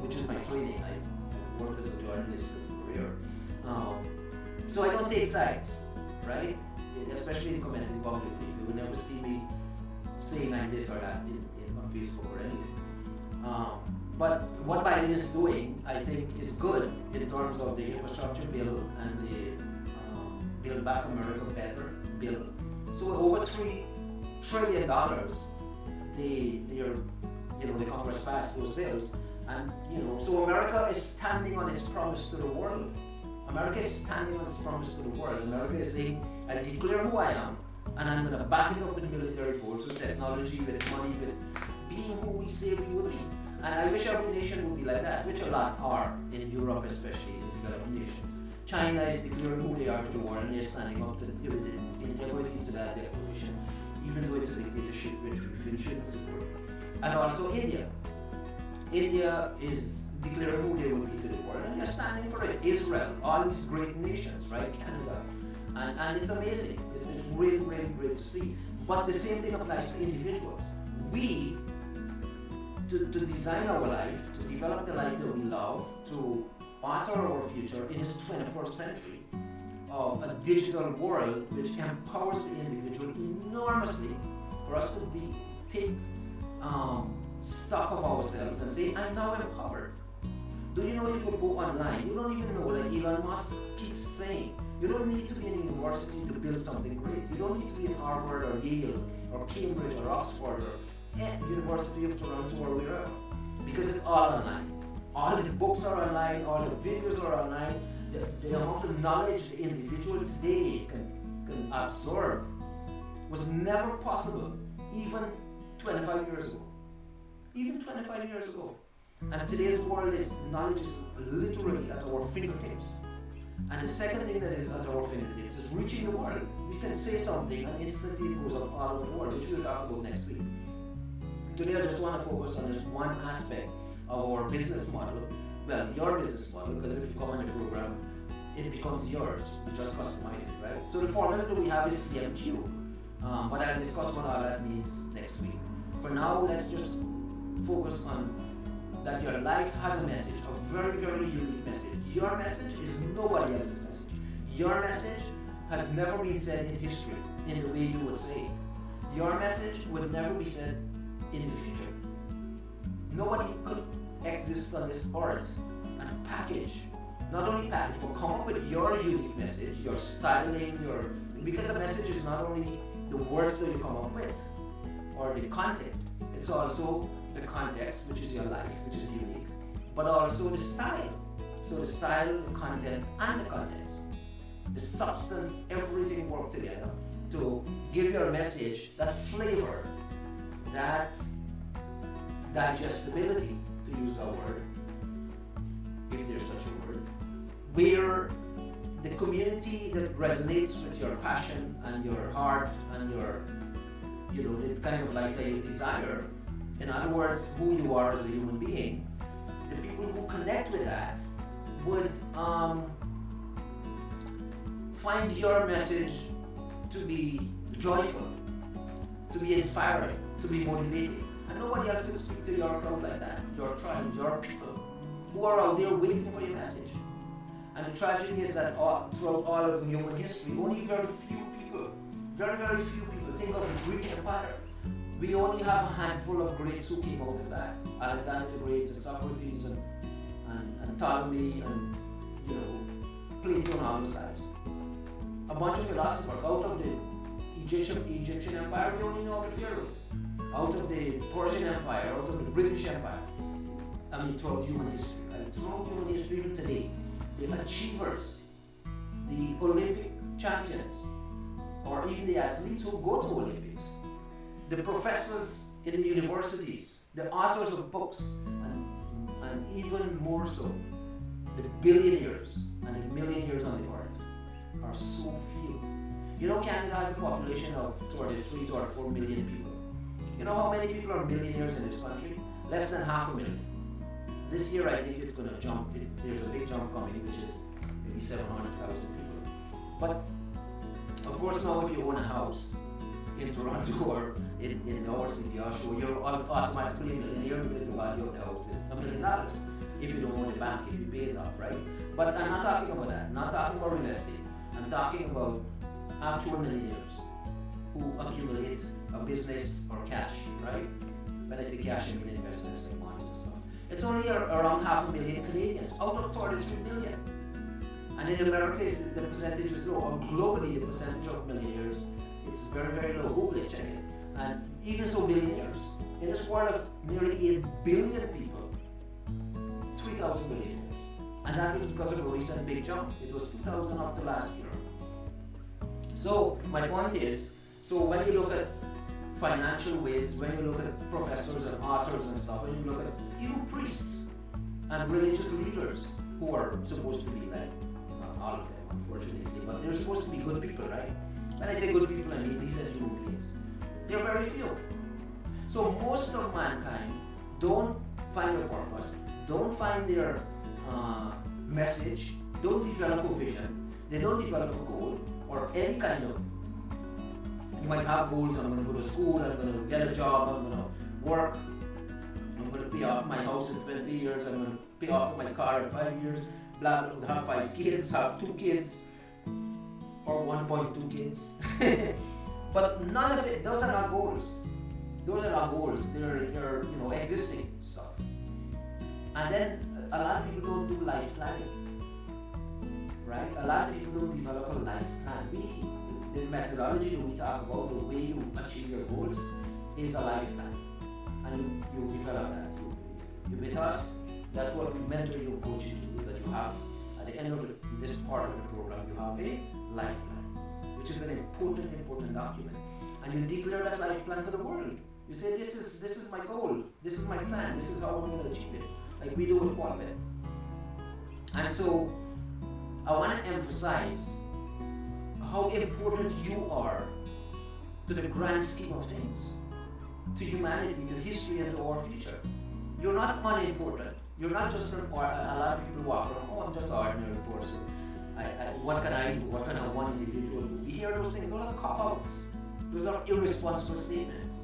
which is my training. I've worked as a journalist as a career, so I don't take sides, right? Especially in commenting publicly, you will never see me saying I'm this or that on Facebook or anything. But what Biden is doing, I think, is good in terms of the infrastructure bill and the Build Back America Better bill. So over $3 trillion, the Congress passed those bills, and so America is standing on its promise to the world. America is standing on its promise to the world. America is saying, I declare who I am, and I'm going to back it up with military force, with technology, with money, with being who we say we would be. And I wish every nation would be like that, which a lot are in Europe, especially in the developed nation. China is declaring who they are to the world, and they're standing up to the integrity to that declaration, even though it's a dictatorship which we shouldn't support. And also India. India is declaring who they would be to the world, and they're standing for it. Israel, all these great nations, right? Canada. And it's amazing. It's really, really great to see. But the same thing applies to individuals. We, to design our life, to develop the life that we love, to author our future in this 21st century of a digital world which empowers the individual enormously, for us to take stock of ourselves and say, I'm now empowered. Do you know you could go online? You don't even know, like Elon Musk keeps saying, you don't need to be in a university to build something great. You don't need to be in Harvard or Yale or Cambridge or Oxford or University of Toronto or wherever, because it's all online. All the books are online, all the videos are online. The amount of knowledge the individual today can absorb was never possible even 25 years ago. Even 25 years ago. And today's world knowledge is literally at our fingertips. And the second thing that is at our fingertips is reaching the world. We can say something and instantly it goes up all over the world, which we'll talk about next week. Today I just want to focus on just one aspect of our business model. Well, your business model, because if you come on the program, it becomes yours. You just customize it, right? So the formula that we have is CMQ. But I'll discuss what all that means next week. For now, let's just focus on that your life has a message, a very, very unique message. Your message is nobody else's message. Your message has never been said in history in the way you would say it. Your message would never be said in the future. Nobody could exist on this earth and package, not only package, but come up with your unique message, your styling, because a message is not only the words that you come up with or the content, it's also the context, which is your life, which is unique, but also the style. So the style, the content, and the context, the substance, everything work together to give your message that flavor, that digestibility, to use that word, if there's such a word, where the community that resonates with your passion and your heart and your, the kind of life that you desire, in other words, who you are as a human being, the people who connect with that would find your message to be joyful, to be inspiring, to be motivating. And nobody else can speak to your crowd like that, your tribe, your people, who are out there waiting for your message. And the tragedy is that throughout all of human history, only very few people, very, very few people, think of the Greek Empire. We only have a handful of greats who came out of that. Alexander the Great and Socrates and Ptolemy and Plato and all those guys. A bunch of philosophers. Out of the Egyptian Empire, we only know the pharaohs. Out of the Persian Empire, out of the British Empire. Throughout human history. Right? Throughout human history, even today, the achievers, the Olympic champions, or even the athletes who go to Olympics, the professors in the universities, the authors of books, and even more so, the billionaires and the millionaires on the earth are so few. Canada has a population of 33 to 4 million people. You know how many people are millionaires in this country? Less than 500,000. This year I think it's going to jump. There's a big jump coming, which is maybe 700,000 people. But of course now if you own a house in Toronto or in our city, Oshawa, you're automatically a millionaire because the value of the house is $1 million. If you don't own the bank, if you pay it off, right? But I'm not talking about that. I'm not talking about real estate. I'm talking about actual millionaires who accumulate a business or cash, right? When I say cash, I mean investments like bonds and stuff. It's only around 500,000 Canadians out of 33 million. And in America, the percentage is low. Globally, the percentage of millionaires is very, very low. Google it, check it. And even so, billionaires. In this world of nearly 8 billion people, 3,000 billionaires. And that is because of a recent big jump. It was 2,000 up to last year. So my point is, so when you look at financial ways, when you look at professors and authors and stuff, when you look at even priests and religious leaders who are supposed to be like, not all of them unfortunately, but they're supposed to be good people, right? When I say good people, I mean decent human beings. They're very few. So most of mankind don't find a purpose, don't find their message, don't develop a vision, they don't develop a goal or any kind of, you might have goals, I'm going to go to school, I'm going to get a job, I'm going to work, I'm going to pay off my house in 20 years, I'm going to pay off my car in 5 years, blah, blah, blah, have 5 kids, have 2 kids, or 1.2 kids. But none of it, those are not goals. Those are not goals, they're existing stuff. And then a lot of people don't do life planning, right? A lot of people don't develop a life plan. The methodology that we talk about, the way you achieve your goals, is a life plan. And you develop that. You with us, that's what we mentor you and coach you to do, that you have, at the end of this part of the program, you have a life plan, which is an important document. And you declare that life plan to the world. You say, this is my goal, this is my plan, this is how I'm going to achieve it. Like we do with Quality. And so, I want to emphasize how important you are to the grand scheme of things, to humanity, to history, and to our future. You're not unimportant. You're not just a lot of people walk around, oh, I'm just an ordinary person. What can I do? What can one individual do? We hear those things, those are cop-outs. Those are irresponsible statements.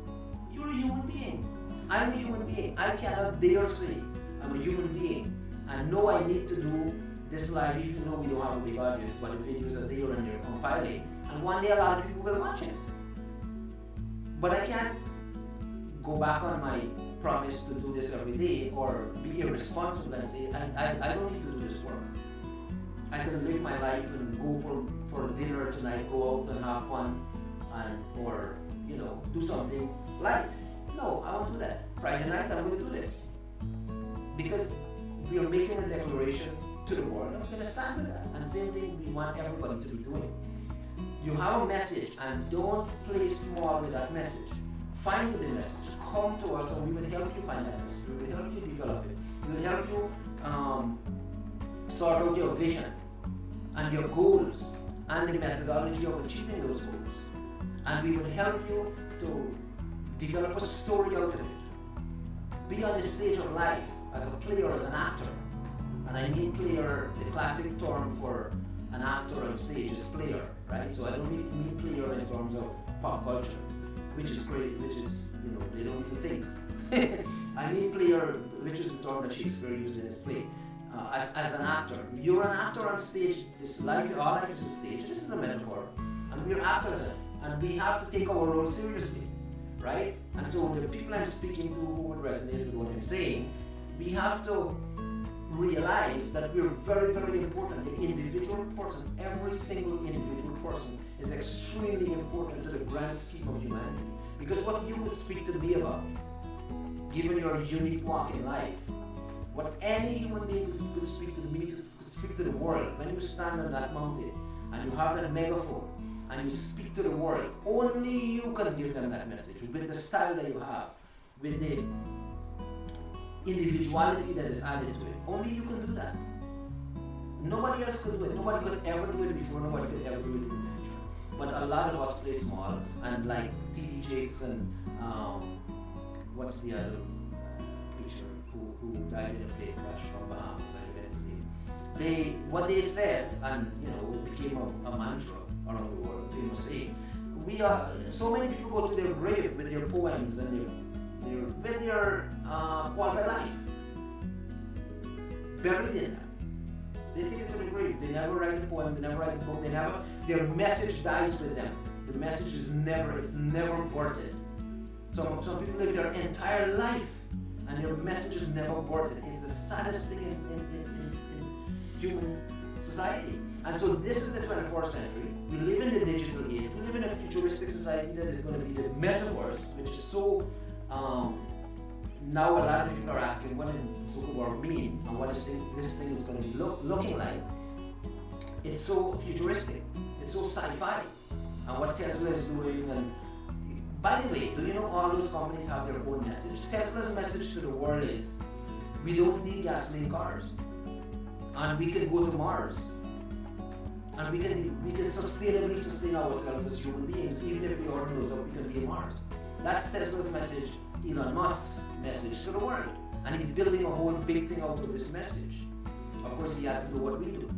You're a human being. I'm a human being. I cannot dare say I'm a human being and know I need to do this live, even though we don't have a big audience, but the videos are there and they're compiling. And one day a lot of people will watch it. But I can't go back on my promise to do this every day or be irresponsible and say, I don't need to do this work. I can live my life and go for dinner tonight, go out and have fun, or do something light. No, I won't do that. Friday night I'm going to do this. Because we are making a declaration to the world. I'm going to stand with that. And the same thing we want everybody to be doing. You have a message and don't play small with that message. Find the message. Come to us and we will help you find that message. We will help you develop it. We will help you sort out your vision and your goals and the methodology of achieving those goals. And we will help you to develop a story out of it. Be on the stage of life as a player, as an actor. And I mean player, the classic term for an actor on stage is player, right? So I don't mean player in terms of pop culture, which is great, which is, they don't even think. I mean player, which is the term that Shakespeare used in his play. As an actor. You're an actor on stage. This life, our life is a stage. This is a metaphor. And we're actors, and we have to take our role seriously, right? And so the people I'm speaking to who would resonate with what I'm saying, we have to realize that we're very, very important. The individual person, every single individual person is extremely important to the grand scheme of humanity. Because what you would speak to me about, given your unique walk in life, what any human being could speak to me, could speak to the world, when you stand on that mountain and you have that megaphone and you speak to the world, only you can give them that message with the style that you have, with the individuality that is added to it. Only you can do that. Nobody else could do it. Nobody could ever do it before. Nobody could ever do it in the future. But a lot of us play small, and like T.D. Jakes and what's the other preacher who who died in a plane crash from Bahamas on Wednesday. What they said, and it became a mantra around the world, famous saying. We are so many people go to their grave with their poems and their quality life buried in them. They take it to the grave. They never write a poem. They never write a book. Their message dies with them. The message is never aborted. Some people live their entire life and their message is never aborted. It's the saddest thing in human society. And so this is the 21st century. We live in the digital age. We live in a futuristic society that is going to be the metaverse, which is so. Now a lot of people are asking, what does Zuckerberg mean, and what is this thing is going to be looking like? It's so futuristic. It's so sci-fi. And what Tesla is doing. And by the way, do you know all those companies have their own message? Tesla's message to the world is, we don't need gasoline cars, and we can go to Mars. And we can sustainably sustain ourselves as human beings, even if we already know that we can be on Mars. That's Tesla's message, Elon Musk's message to the world. And he's building a whole big thing out of this message. Of course, he had to do what we do.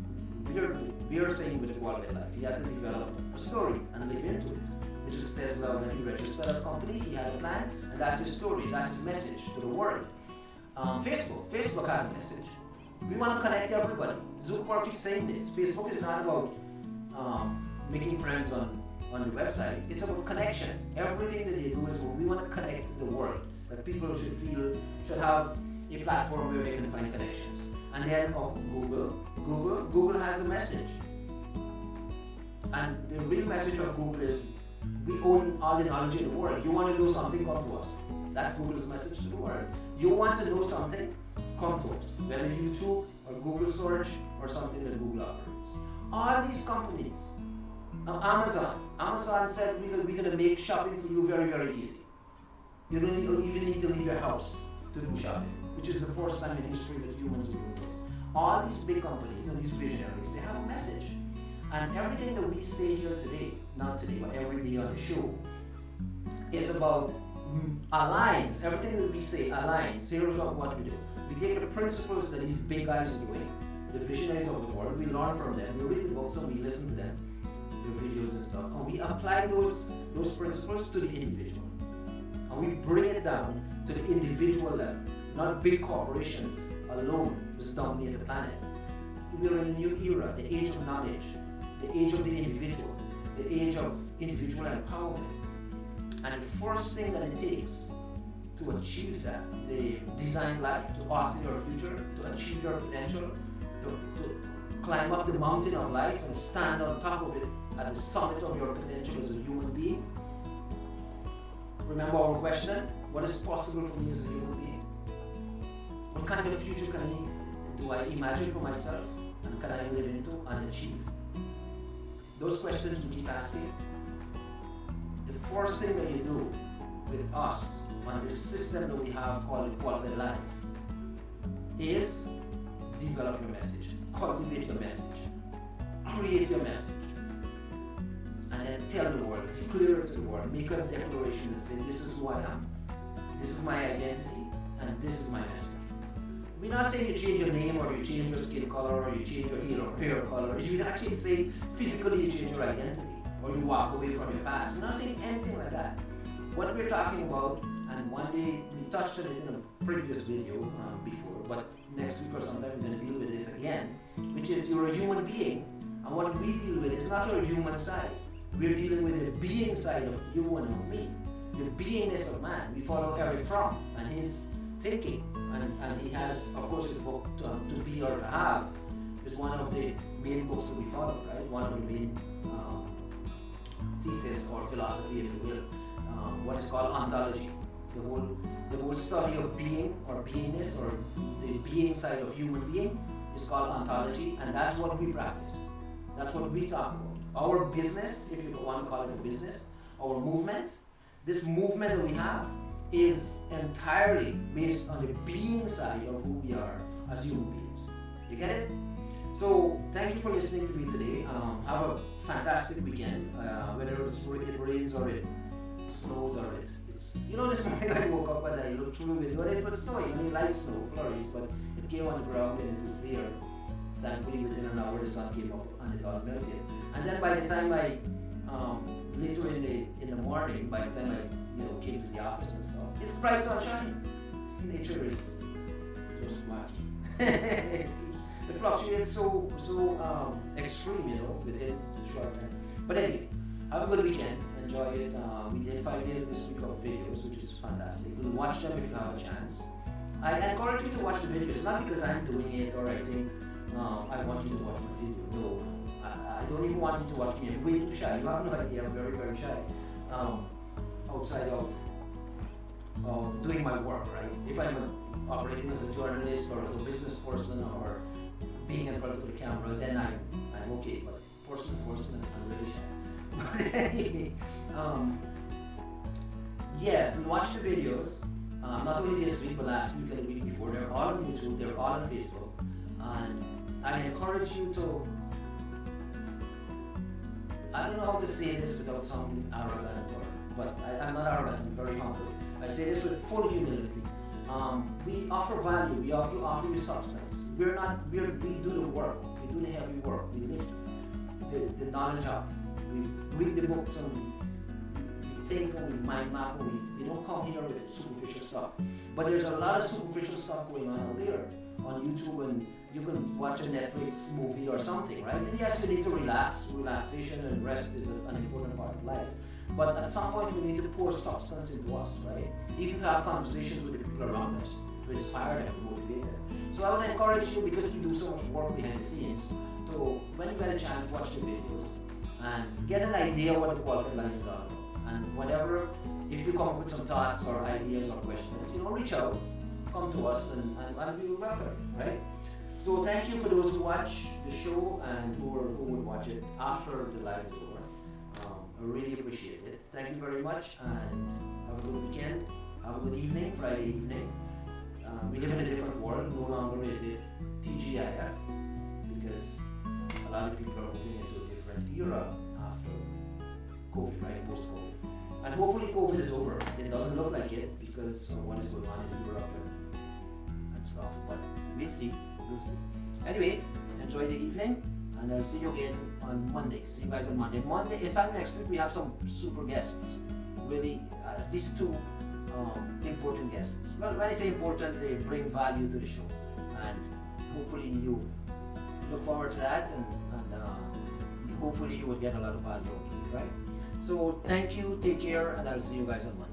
We are saying with the quality of life, he had to develop a story and live into it, which is Tesla. When he registered a company, he had a plan, and that's his story, that's his message to the world. Facebook has a message. We want to connect everybody. Zuckerberg keeps saying this. Facebook is not about making friends on the website. It's about connection. Everything that they do is we want to connect the world. That people should have a platform where they can find connections. And then Google has a message. And the real message of Google is, we own all the knowledge in the world. You want to know something, come to us. That's Google's message to the world. You want to know something, come to us. Whether YouTube or Google search or something that Google operates. All these companies, Amazon said we're going to make shopping for you very, very easy. You don't even need to leave your house to do shopping, which is the first time in history that humans will do this. All these big companies and these visionaries, they have a message. And everything that we say here today, not today, but every day on the show, is about aligns. Everything that we say aligns. Here's what we do. We take the principles that these big guys are doing, the visionaries of the world, we learn from them, we read the books and we listen to them, the videos and stuff, and we apply those principles to the individual. And we bring it down to the individual level. Not big corporations alone which dominate the planet. We're in a new era, the age of knowledge, the age of the individual, the age of individual empowerment. And the first thing that it takes to achieve that, the design life, to alter your future, to achieve your potential, to climb up the mountain of life and stand on top of it at the summit of your potential as a human being. Remember our question, what is possible for me as a human being? What kind of future do I imagine for myself and can I live into and achieve? Those questions we keep asking. The first thing that you do with us on the system that we have called quality life is develop your message, cultivate your message, create your message, and then tell the world, declare it to the world, make a declaration and say, this is who I am, this is my identity, and this is my message. We're not saying you change your name or you change your skin color or you change your hair color. You actually say physically you change your identity or you walk away from your past. We're not saying anything like that. What we're talking about, and one day we touched on it in a previous video before, but next week or sometime we're going to deal with this again, which is you're a human being, and what we deal with is not your human side. We're dealing with the being side of you and of me, the beingness of man. We follow Eric Fromm and his thinking, and he has, of course, his book to Be or to Have is one of the main books that we follow, right? One of the main thesis or philosophy, if you will, what is called ontology. The whole study of being or beingness or the being side of human being is called ontology, and that's what we practice. That's what we talk about. Our business, if you want to call it a business, our movement, this movement that we have is entirely based on the being side of who we are as human beings. You get it? So thank you for listening to me today. Have a fantastic weekend. Whether it rains or it snows or it it's, this morning I woke up and I looked through the window and it was snowing. Light snow, flurries, but it came on the ground and it was there. Thankfully, within an hour, the sun came up and it all melted. And then by the time I, later in the morning, by the time I, came to the office and stuff, it's bright sunshine. Nature is just wacky. It fluctuates so extreme, within a short time. But anyway, have a good weekend. Enjoy it. We did 5 days this week of videos, which is fantastic. We'll watch them if you have a chance. I encourage you to watch the videos, not because I'm doing it or I think I want you to watch my video. No, I don't even want you to watch me. I'm way too shy. You have no idea. I'm very, very shy. Outside of doing my work, right? If I'm operating as a journalist or as a business person or being in front of the camera, then I'm okay. But person to person, I'm really shy. Yeah, watch the videos. Not only this week, but last week and the week before. They're all on YouTube. They're all on Facebook, and I encourage you to. I don't know how to say this without sounding arrogant, but I'm not arrogant. I'm very humble. I say this with full humility. We offer value. We offer you substance. We do the work. We do the heavy work. We lift the knowledge up. We read the books and we think and we mind map. We don't come here with superficial stuff. But there's a lot of superficial stuff going on out there on YouTube, and you can watch a Netflix movie or something, right? And yes, you need to relax. Relaxation and rest is an important part of life. But at some point, we need to pour substance into us, right? Even to have conversations with the people around us, to inspire them, to motivate them. So I would encourage you, because we do so much work behind the scenes, to, when you get a chance, watch the videos and get an idea what the quality of life is all about. And whatever, if you come up with some thoughts or ideas or questions, reach out, come to us, and we will welcome it, right? So thank you for those who watch the show and who would watch it after the live is over. I really appreciate it. Thank you very much, and have a good weekend. Have a good evening, Friday evening. We live in a different world. No longer is it TGIF, because a lot of people are moving into a different era after COVID, right? Post-COVID. And hopefully COVID is over. It doesn't look like it because of what is going on in Europe and stuff. But we'll see. Anyway, enjoy the evening, and I'll see you again on Monday. See you guys on Monday. In fact, next week we have some super guests. Really, at least 2 important guests. Well, when I say important, they bring value to the show, and hopefully you look forward to that, and hopefully you will get a lot of value, right? So thank you, take care, and I'll see you guys on Monday.